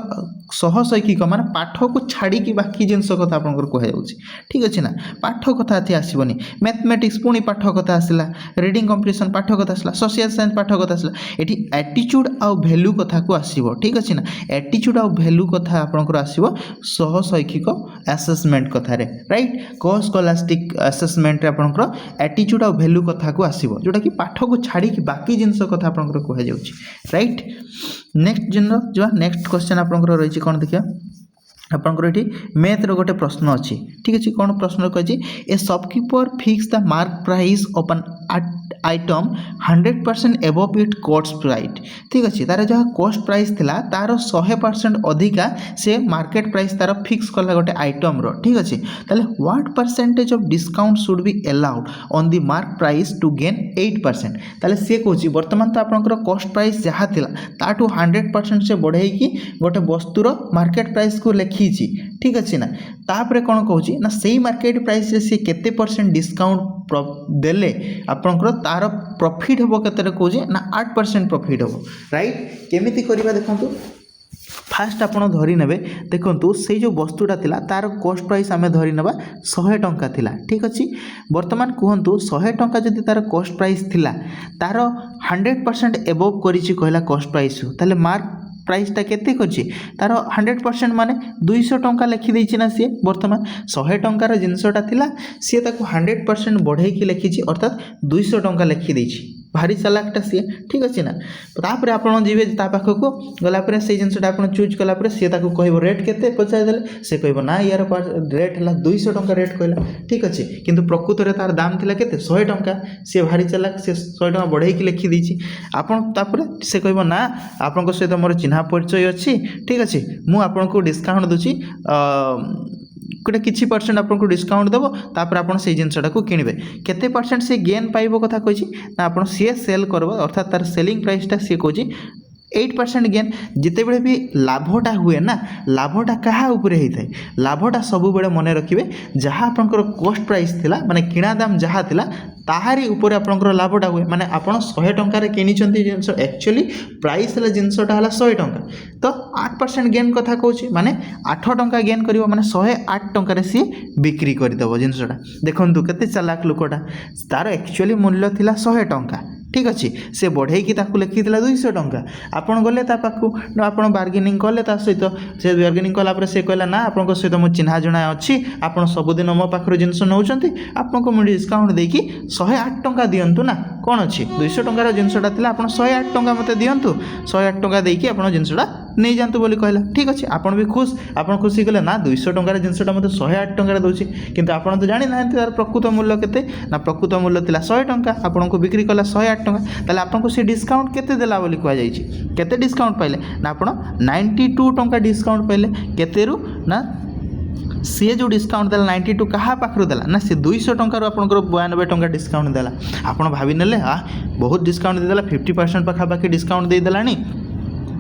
सहशैक्षिक माने पाठ को छाड़ी की बाकी जिंस कथा आपनकर कह जाउची ठीक अछि ना पाठ कथा एथि आसीबनी मैथमेटिक्स पुनी पाठ कथा आसिला रीडिंग कॉम्प्रिहेंशन पाठ कथा आसिला सोशल साइंस पाठ कथा आसिला एठी एटीट्यूड आ वैल्यू कथा को आसीबो ठीक अछि ना एटीट्यूड आ वैल्यू कथा आपनकर आसीबो सहशैक्षिक असेसमेंट कथा रे राइट को स्कॉलास्टिक असेसमेंट रे आपनकर एटीट्यूड आ वैल्यू कथा को आसीबो जोटा कि पाठ को छाड़ी की बाकी जिंस कथा आपनकर कह जाउची राइट नेक्स्ट क्वेश्चन आपनकर रही कोन देखिया आपनकर एठी मैथ रो गोटे प्रश्न अछि ठीक अछि कोन प्रश्न कहि ए shopkeeper fix the mark price of an item 100% above it cost price ठीक अछि तार जहा कॉस्ट प्राइस थिला तार 100% अधिका से मार्केट प्राइस तार फिक्स कला गोटे आइटम रो ठीक अछि ताले what percentage of discount should be allowed on the mark price to gain 8% ताले से कहछि वर्तमान तो आपनकर कॉस्ट प्राइस जहा थिला ताटू 100% से बढ़ाई की गोटे वस्तुर मार्केट प्राइस को लेखि ठीक अच्छे ना तापर कौन कहूँ ना से मार्केट प्राइस रे सी केते परसेंट डिस्काउंट देले आपनकर तार प्रॉफिट हेबो केते कहूँ ना 8% प्रॉफिट हेबो राइट केमिति करिबा देखंतु फास्ट आपन धरी नेबे देखंतु से जो वस्तुटा थिला तार कॉस्ट प्राइस आमे धरी नेबा 100 टंका थिला ठीक अछि वर्तमान कहंतु 100 टंका जदि तार कॉस्ट प्राइस थिला तार 100% एबव करिछि कहला कॉस्ट प्राइस ताले मार्क प्राइसटा केते करछि तार 100% माने 200 टंका लिखि देछि ना सी वर्तमान 100 टंकार जिनसटा थिला सी ताको 100% बढ़ाई कि लिखिछि अर्थात 200 टंका लिखि देछि भारी चालाकटा सी ठीक अछि ना तापर आपण जीवे ता पाखो को गला पर से जिनसटा आपण चूज कला पर सी ताको कहबो रेट केते पचाय देले से कहबो ना यार रेट हला 200 टंका रेट कहला ठीक अछि किंतु प्रकृत रे तार दाम थिला केते 100 टंका से भारी चालाक से 100 टंका बढ़ाई कि लिखि देछि आपण तापर से कहबो ना आपण को सहित मोर चिन्हा परिचय अछि ठीक अछि मु आपण को डिस्काउंट दोछि गोटे किछि परसेंट आपको डिस्काउंट देबो तापर आपण से जिनसटा को किनिबे केते परसेंट से गेन पाइबो कथा कहिछि ना आपण से सेल करबो अर्थात तार सेलिंग प्राइसटा से कहछि 8% गेन जिते बड़े भी लाभटा हुए ना लाभटा क्या उपरे होता है लाभटा सब बड़े मन रखिए जहाँ आपंकर कॉस्ट प्राइस थिला माने किणा दाम जहाँ थिला ताहारी ऊपर आपंकर लाभटा हुए माने आपण 100 टंकार किनी जिनस एक्चुअली प्राइस है जिनसटा है 100 टंका तो 8% गेन कथा कहूँ माने 8 टंका गेन कर माने 108 टंकार सी बिक्री करदेव जिनसटा देखो केते चालाक लोकटा तार एक्चुअली मूल्य थिला 100 टंका ठीक अच्छे से बढ़े लिखी 200 टंका आपन गले आपन बार्गेनिंग कले सहित से बार्गेनिंग कलापर से कहला ना आपन सहित मो चिन्हा जना अच्छी आपन सबुदिन मो पाखर जिनस नौ आपको मुझे डिस्काउंट देकी 108 टंका दिंतु ना कौन अच्छी 200 टंकार जिनसटा था आप 108 टंका मत दिंतु 108 टंका देकी आप जिनसटा नहीं जातु बोली कहला ठीक अच्छे आपन भी खुश आपन खुशी कले ना 200 टंकार जिनसटा मत 108 टंकार दूसरी किंतु आपन तो जानी ना तार प्रकृत मूल्य केते ना प्रकृत मूल्य थिला 100 टंका आपन को बिक्री कला 108 टंका ताले आपन को से डिस्काउंट केते देला बोली कह जाई छी केते डिस्काउंट पाइले ना आपन 92 टंका डिस्काउंट पाइले केतेरु ना सी जो डिस्काउंट देला 92 क्या पाखर देला ना सी 200 टंकार आपंकर 92 टंका डिस्काउंट देला आपन भाभी नेले बहुत डिस्काउंट देला 50% पाखापाखि डिस्काउंट दे देलानी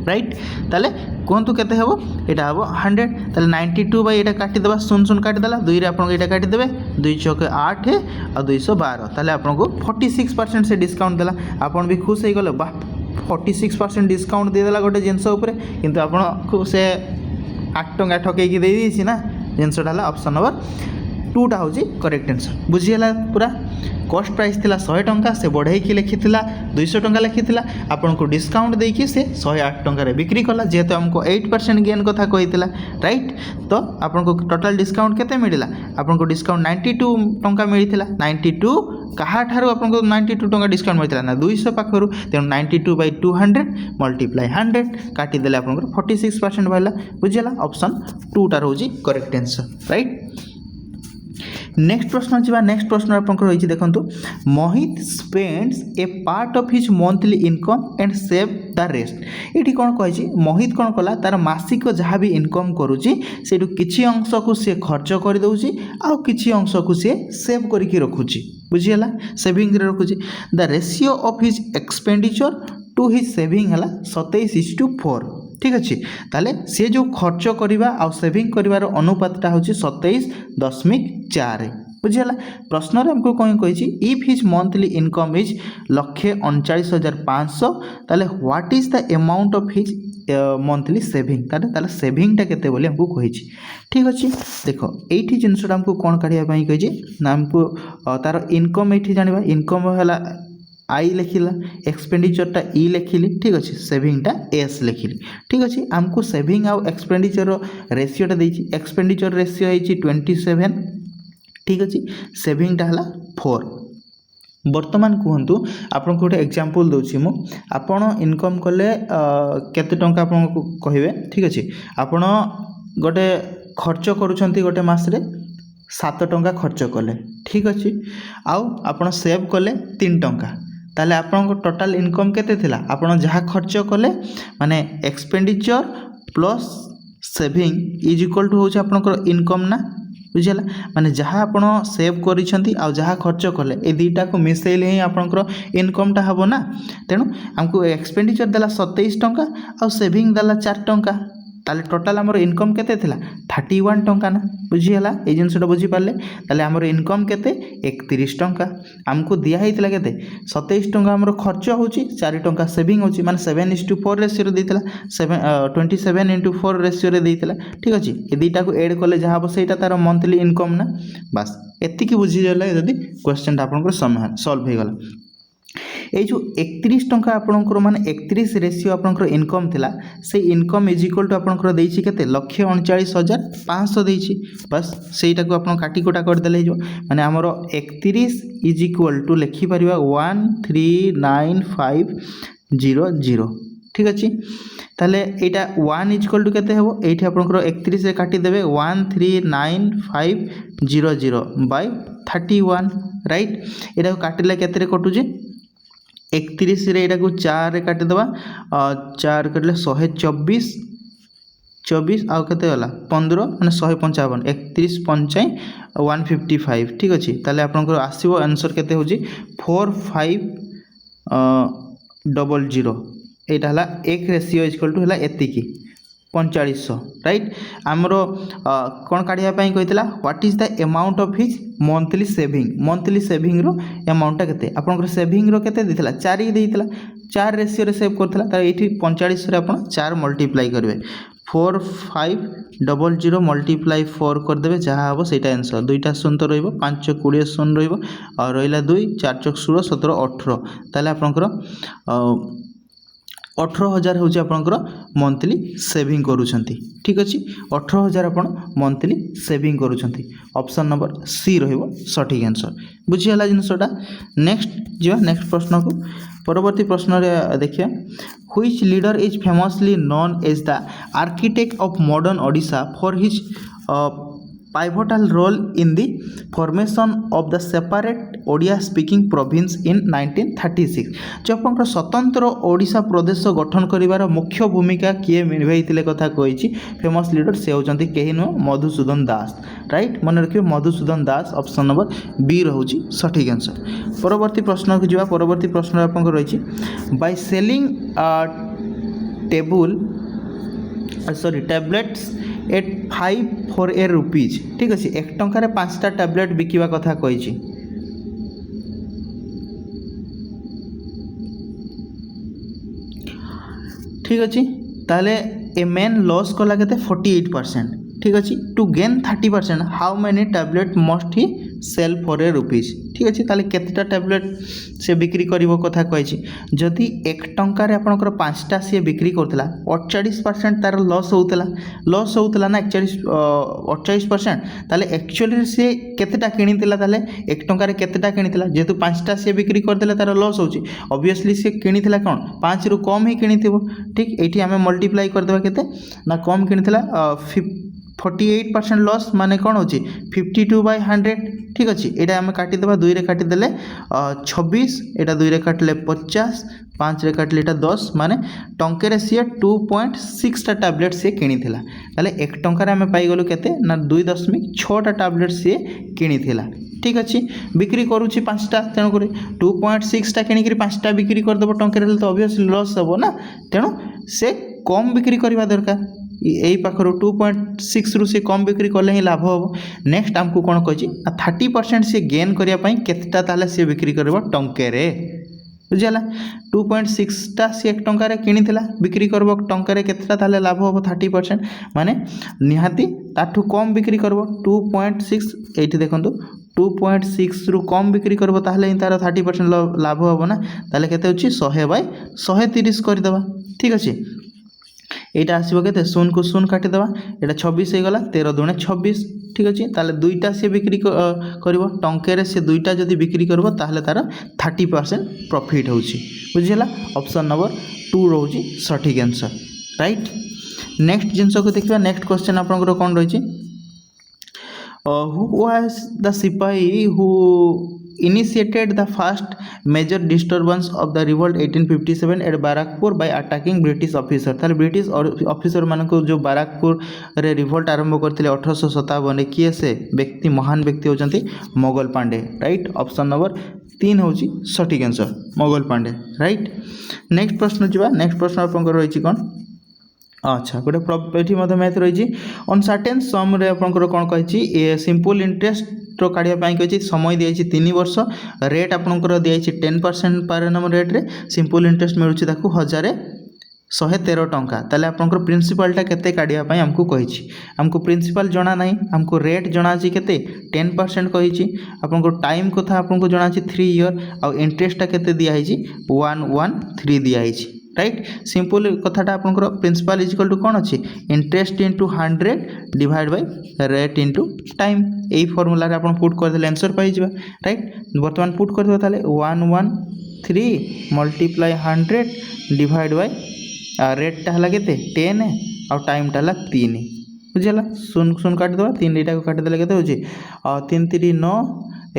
राइट ताले कहतु केते हेबो एटा हेबो 100 ताले 92 बाय एटा काटी देबा 0 काटिदेला 2 रे आपन एटा काटी देबे 2 चौके 8 और 212 ताले आपन को 46% से डिस्काउंट देला आपन भी खुश हो गले वाह 46% डिस्काउंट दे देला गोटे जिंस ऊपर किंतु आपन को से 8 टंका ठकेई की दे दीसी ना जिनसटा है ऑप्शन नंबर 2टा हूँ करेक्ट आंसर बुझीगला पूरा कॉस्ट प्राइस थिला 100 टंका से बढ़े लिखी 200 टंका लिखी आपन को डिस्काउंट देकी से 108 टंका बिक्री कला जेहेतु हमको 8% गेन कथा कही राइट तो आपन को टोटल डिस्काउंट केते मिला आपन को डिस्काउंट 92 टंका मिलता 92 कहा ठारू आपन को 92 टंका डिस्काउंट मिलता ना 200 पाखर तेणु 92 बाय 200 मल्टीप्लाई 100 काटिदेले आपन को 46% बाहला बुझीगला ऑप्शन 2टा रोजी करेक्ट आंसर राइट नेक्स्ट प्रश्न जी नेक्स्ट प्रश्न आपंकर रही देखो Mohit spends a part of his monthly income and save the rest ये कौन कही मोहित कौन कला तार मासिक जहाँ भी इनकम करुच्ची से किसी अंश को सी खर्च कर दौची आउ किसी अंश को सी सेव करके रखुची बुझीगला सेविंग रखुची the ratio of his expenditure to his saving है 27:4 ठीक अच्छे ताले सी जो खर्च करवा आ सेविंग कर अनुपातटा हूँ 27.4 बुझीगला प्रश्न आमको कौन कही if his monthly income is 1,39,500 ताले what is the amount of his monthly saving ताले सेविंगटा केते बोली हमको कही ठीक अच्छे देख ये जिनसटा आमको कौन काढ़ापी कही ना आमको तार इनकम ये जाना इनकम है आई लिखिला एक्सपेंडिचरटा ई लिखिली ठीक अच्छे सेविंगटा एस लिखिली ठीक अच्छे आमको सेविंग आउ एक्सपेंडिचर रेशियोटा देछि एक्सपेंडिचर रेशियो है 27 ठीक अच्छे सेविंगटा है 4 बर्तमान कहतु आपन को गोटे एग्जांपल दूची मु आपण इनकम कले केते टंका आपन को कहिवे ठीक अच्छे आपण गोटे खर्च करूछंती गोटे मास रे 7 टंका खर्च कले ठीक अच्छे आउ आपण सेव कले 3 टंका ताले आपन टोटाल इनकम केते थिला आपन जहाँ खर्च कले माने expenditure plus saving is equal to होचे आपन इनकम ना बुझीगला माने जहाँ आपन सेव करिसेंती आ जहाँ खर्च कले ए दुईटा को मिसेले ही आपन इनकमटा हबो ना तेणु हमको एक्सपेंडिचर देला 27 टंका आ सेविंग देला 4 टंका ताले टोटाल आमर इनकम केते थिला 31 टंका ना बुझीगला ये जिनसटा बुझी पारे ताले आमर इनकम केते 31 टंका आमको दिया होता केते 27 टंका आमर खर्च होची 4 टंका सेविंग होची माने 7:4 रेशियो रे देइतला 27:4 रेशियो रे देइतला ठीक अछि ए दुईटा को ऐड कले जहाँ सेटा तार मंथली इनकम ना बस एतिकी बुझी गले जदी क्वेश्चन आपन सॉल्व हो गला ये जो 31 टंका आपंकर मान 31 रेशियो आपंकर इनकम थिला से इनकम इज इक्वल टू आपंकर देछि केते 1,39,500 देछि बस सेटा को आपन काटी कोटा कर देले जो माने हमर 31 इज इक्वल टू लिखि परिबा 139,500 ठीक अछि ताले एटा 1 इज इक्वल टू केते हेबो एठी आपनकर 31 रे काटी देबे 139,500 बाय 31 राइट एटा काटिले केते रे कटुजे 31 रे एटा को 4 रे काटी देबा 4 कटले 124 24 आउ केते होला 15 माने 155 31 5 155 ठीक अछि ताले आपनकर आसीबो आंसर केते होजी 4500 एटा हला 1 रेशियो इक्वल टू हला एतिकी 4500 राइट आमर कौन काढ़ा कहीला what is the amount of his monthly saving रो अमाउंटा केते आपनकर सेविंग रो केते देथिला 4 देथिला 4 रेशियो रे सेव करथिला त एठी 45 रे आपण 4 मल्टीप्लाई करबे 4500 मल्टीप्लाई 4 करदेवे जहाँ हम से आंसर दुईटा शून तो रही 5 20 शून रहा 2 4 चौक 16 17 18 ताले आपनकर 18,000 हूँ आपंकर मंथली सेविंग करुँच ठीक अच्छे 18,000 आप मंथली सेविंग करुँच ऑप्शन नंबर सी रठिक आंसर बुझीगला जिनसटा नेक्स्ट जी नेक्स्ट प्रश्न को परवर्ती प्रश्न देखिए which leader is famously known as the architect of modern Odisha for his pivotal role in the formation of the separate Odia speaking province in 1936 जो आप स्वतंत्र ओडिशा प्रदेश गठन करिवार मुख्य भूमिका किए निभाई कथा कही फेमस लीडर से होती कहीं नुह मधुसूदन दास राइट मन रखिए मधुसूदन दास ऑप्शन नंबर बी रोचे सठिक आंसर परवर्ती प्रश्न को जावा परवर्ती प्रश्न आप रही by selling tablets at 5 for a rupees ठीक अच्छे 1 टंकार 5टा टैबलेट बिकिवा कथा कही ठीक अच्छे ताले ए मैन लॉस कला के 48% ठीक अच्छे to gain 30% how many tablet must he sell for a rupees ठीक अच्छे ताले केतेटा टैबलेट से बिक्री करिवो कथा कही जदि 1 टंकार आपनकर 5टा सी बिक्री करथिला 48% तार लॉस होउतला ना 48% ताले एक्चुअली से केतेटा किनितिला ताले 1 टंकार केतेटा किनितिला जेतु 5टा सी बिक्री करदेले तार लॉस होउची ऑब्वियसली से किनितिला कोन 5 रु कम ही किनिथिबो ठीक एठी हमें मल्टीप्लाई कर देबा केते ना कम किनितिला 48% लॉस माने कौन हो 52/100 ठीक अच्छे यहाँ आम काटिदेबा 2 रे काटिदेले 26 एटा 2 रे काटिले 50 5 रे काटिले 10 माने टंके सी 2.6टा टैबलेट सी किनिथिला ताले 1 टंकार आम पाइगलु केते ना 2.6टा टैबलेट सी किनिथिला ठीक अच्छे बिक्री करुच्ची 5टा तेणुक 2.6टा किणिक 5टा बिक्री करदेव टंके तो ऑब्वियसली लॉस हे ना तेणु से कम बिक्री करवा दरकार यही पाखर 2.6 रु से कम बिक्री कले ही लाभ हम नेक्स्ट आमको कौन कही 30% से गेन करने केतटा ताले सी बिक्री कर टंके बुझीगला 2.6टा सी 1 टंकार किनिथिला बिक्री करब टंकार केतटा ताले लाभ हम 30% माने निहाती ताठू कम बिक्री करब 2.6 एठी देखंतु 2.6 रु कम बिक्री करब ताहले ही तार 30% लाभ हम ना ताले केते होची 100/130 करदेबा ठीक अच्छे यहाँ आसो के शून को शून काटिदेवा यहाँ 26 हो गला 13 दूणे 26 ठीक अच्छे ताले 2टा सी बिक्री कर टंके से 2टा जदि बिक्री कर तार 30% प्रॉफिट होची बुझीगला ऑप्शन नंबर 2 रोची सठिक आंसर राइट नेक्स्ट जिनस को देखिए नेक्स्ट क्वेश्चन आपंकर कौन रही who was the सिपाही who initiated the first major disturbance of the revolt 1857 at Barakpur by attacking British officer ताले ब्रिटिश ऑफिसर मान को जो बाराकपुर रे रिवोल्ट आरंभ करते 1857 किए से व्यक्ति महान व्यक्ति होती Mangal Pandey right option number 3 होची सठिक answer Mangal Pandey right next प्रश्न जी नेक्स्ट प्रश्न आपंकर रही कौन अच्छा गोटे मैथ रही ऑन सर्टेन सम आपंकर कौन कही सिंपल इंटरेस्ट काढ़ापी कही समय दिखाई 3 वर्ष रेट आपंकर दिखाई 10% पर एनम रेट्रे सिंपल इंटरेस्ट मिलूँ 1113 टंका ताले आपंकर प्रिंसिपलटा केते काढ़ापी आमको कही आमको प्रिंसिपल जना ना आमको रेट जना केते 10% कही आपंकर टाइम कथा आपको जना 3 ईयर आउ इंटरेस्टा केते दिखाई 113 दिखाई राइट सिंपल कथाटा आपंकर प्रिंसिपल इजिकल टू कौन अच्छी interest into 100 divide by rate into time यही फर्मूला आप पुट करदे आंसर पाई राइट बर्तमान पुट करदे ताले 113 मल्टीप्लाई 100 डिवाइड बाय रेटा है के 10 आउ टाइमटा है 3 बुझीगला शून शून काटिदेवा 3 दुईटा को काटिदेले के हो 3 3 9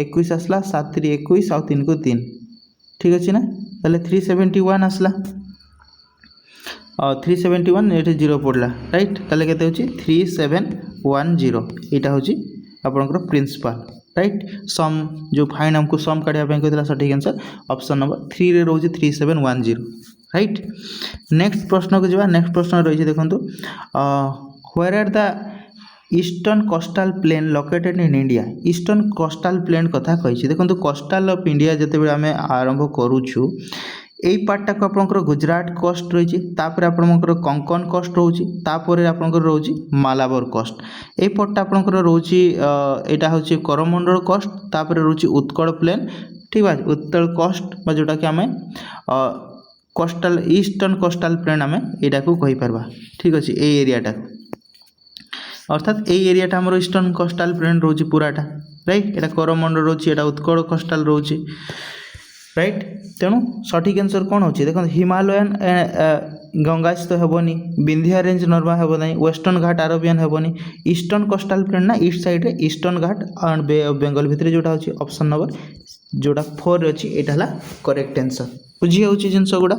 21 आसला 7 3 21 आउ 3 को 3 ठीक अच्छे ना ताले 371 आसला 371 ये 0 पड़ा राइट ताले के 3710 यहाँ हूँ आपंकर प्रिंसिपल राइट सम जो फाइन आमको सम काढ़ापी कहता सठिक आंसर ऑप्शन नंबर 3 रे रोज 3710 राइट। नेक्स्ट प्रश्न को जावा। नेक्स्ट प्रश्न रही देखो, where are the eastern coastal plain located in India. Eastern coastal plain कथा कही देखो, कोस्टाल ऑफ इंडिया जिते आम आरंभ करूँ यही पार्टा को आपंकर गुजरात कोस्ट रही तापर आपंकर कंकन कोस्ट रोचे तापर आपंकर रोचे मालाबार कोस्ट यही पट्टा आपंकर रोचे यहाँ हूँ करमंडल कोस्ट तापर रोचे उत्कल प्लेन ठीक है उत्कल कोस्ट जोटा कि आम कोस्टाल ईस्टर्न कोस्टाल प्लेन आम यहाँ को कहीपर ठीक अच्छे ये एरियाटा अर्थात ये एरियाटा आम ईस्टर्न कोस्टाल प्लेन रोचे पूराटा राइट। यहाँ करमंडल रोचे यहाँ उत्कल कोस्टाल रोचे राइट। तेणु सठिक आंसर कौन होची देखो हिमालयन गंगास तो हेबनी विंध्या रेंज नर्मा हेबना वेस्टर्न घाट आरबियन हेबनी ईस्टर्न कोस्टाल प्लेन ना ईस्ट साइड रे eastern Ghat and bay of Bengal भितर जोटा होची ऑप्शन नंबर जोटा 4 अच्छी एटा हला करेक्ट आंसर बुझी होची जिंस गुडा।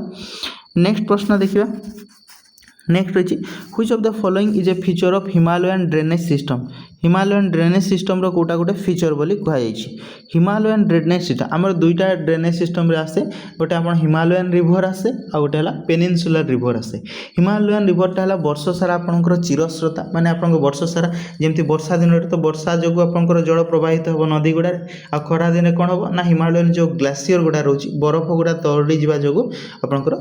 नेक्स्ट प्रश्न देखिबा। नेक्स्ट रही which of the following is a feature of Himalayan drainage system. Himalayan drainage system रो कोटा गोटे फीचर बोली कहुई। हिमालयन ड्रेनेज सिस्टम आमर दुईटा ड्रेनेज सिस्टम रे आसे गोटे आप हिमालयन रिवर आसे आ गोटे है पेनिनसुलर रिवर आसे। हिमालयन रिवरटा है वर्ष सारा आपंकर चिरस्रोता माने आपंकर वर्ष सारा जमी वर्षा दिन तो वर्षा जो आपंकर जल प्रवाहित हो नदी गुड़ा आ खरा दिन कौन हम ना हिमालयन जो ग्लासीयर गुड़ा रोचे बरफ गुड़ा तरड़ी जा जो आपंकर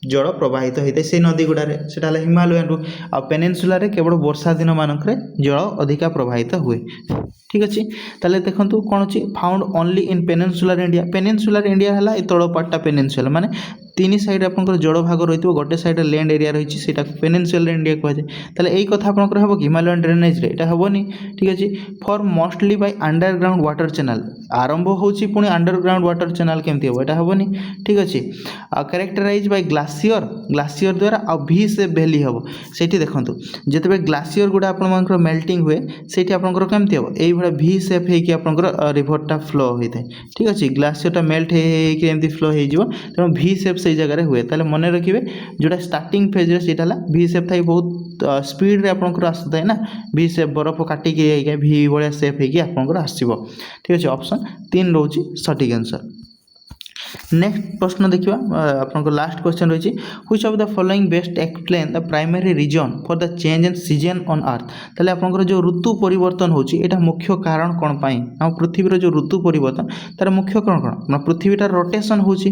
जल प्रवाहित होता है से नदी गुड़ारे से हिमालयन रू आ पेनिनसुला केवल वर्षा दिन मानक जल अधिका प्रवाहित हुए ठीक अच्छे। ताले देखो कौन अच्छी found only in peninsular India. Peninsular India है तल पार्टा पेनिनसुला माने तीन साइड आपंकर जड़ भाग रही गोटे साइड लैंड एरिया रही है पेनिनसुलर इंडिया कहुए। ताले यही कथा आपंकर हम कि हिमालयन ड्रेनेज रे एटा हेनी ठीक अच्छे। For mostly bye underground water channel आरंभ होची पुणी अंडरग्राउंड वाटर चैनल केमती हम एटा हेनी ठीक अच्छे। कैरेक्टराइज बाय ग्लासीयर द्वारा आ भी से वैली हम से देखो जिते ग्लासीयर गुड़ा आप मेल्टिंग हुए से आपंकर केमती हम यही भी सेप होकर रिभरटा फ्लो होता है ठीक अच्छे। ग्लासीयरटा मेल्ट होती फ्लो हो तेणु भी सेप से जगह हुए ताले मन रखिए जोटा स्टार्टिंग फेज रे सेटा भी सेप था बहुत स्पीड रे आपंकर आसता है ना भी सेप बरफ काटिक भी भाया सेप होकर आसो ठीक अच्छे। ऑप्शन 3 रोचे सठिक आंसर। नेक्स्ट प्रश्न देखिए आपन लास्ट क्वेश्चन रही which of the following best explain the primary reason for the change in season on earth. ताले आपन जो ऋतु परिवर्तन होची एटा मुख्य कारण कोन पाई हम पृथ्वी जो ऋतु परिवर्तन तार मुख्य कारण कोन पृथ्वीटा रोटेशन होची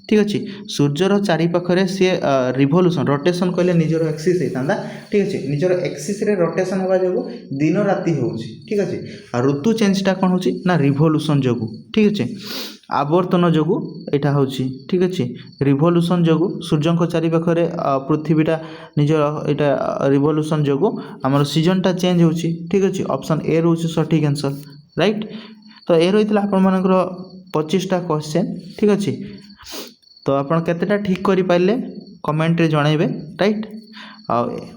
ठीक अच्छे। सूर्यर चारिपाखे सी रिभोल्यूशन रोटेशन कहले निजर एक्सीस होता ठीक अच्छे निजर एक्सीस रे रोटेशन होगा जो दिन राति हो ठीक अच्छे। ऋतु चेंजटा कौन हो ना रिभोल्यूशन जो ठीक अच्छे आवर्तन जो यहाँ हूँ ठीक अच्छे रिभोल्यूशन जो सूर्य को चारिपाखे पृथ्वीटा निजर यहाँ रिभोल्यूशन जो आमर सीजनटा चेंज हो ठीक अच्छे। ऑप्शन ए रोचे सठिक आंसर राइट। तो ये रही आपर 25टा क्वेश्चन ठीक अच्छे। तो आपन केतेटा ठीक करि पाइले कमेंट रे जणाइबे राइट।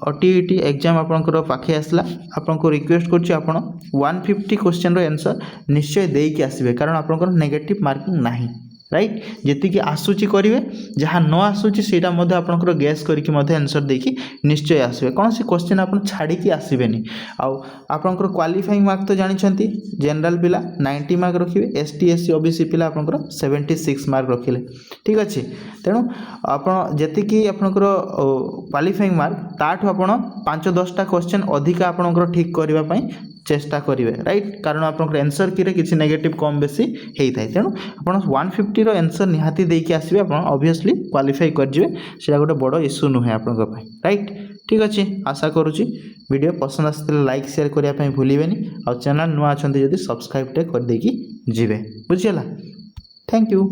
ओटीईटी एग्जाम आपनकर पाखे आसला आपनको रिक्वेस्ट करछि आपन 150 क्वेश्चन रो आंसर निश्चय देई के आसीबे कारण आपनकर नेगेटिव मार्किंग नाही राइट। जेति कि आसुची करिवे जहाँ न आसुची सेटा मध्य आपनकर गैस करके मध्य आंसर देखि निश्चय आसीबे कौन से क्वेश्चन आपन छाड़ी की आसीबेनी। आउ आपनकर क्वालिफाइंग मार्क तो जानि छंती जनरल पिला 90 मार्क रखिबे एसटी एससी ओबीसी पिला आपनकर 76 मार्क रखिले ठीक अच्छे। तेणु आपन जेति कि आपनकर क्वालिफाइंग मार्क ताठू आपन 5-10टा क्वेश्चन अधिका आपनकर ठीक करबा पई चेष्टा करेंगे राइट कारण आपंकर आंसर की किसी नेगेटिव कम बेसी होता है। तेणु आप 150 आंसर निहाती देके आसबे आप ऑब्वियसली क्वालिफाई करेंगे से गोटे बड़ इश्यू नुहे आप राइट ठीक अच्छे। आशा करुँची वीडियो पसंद आसते लाइक शेयर करने भूलें आ चैनल नुआ अच्छा जब सब्सक्राइब करदेकी जी बुझीगला। Thank you.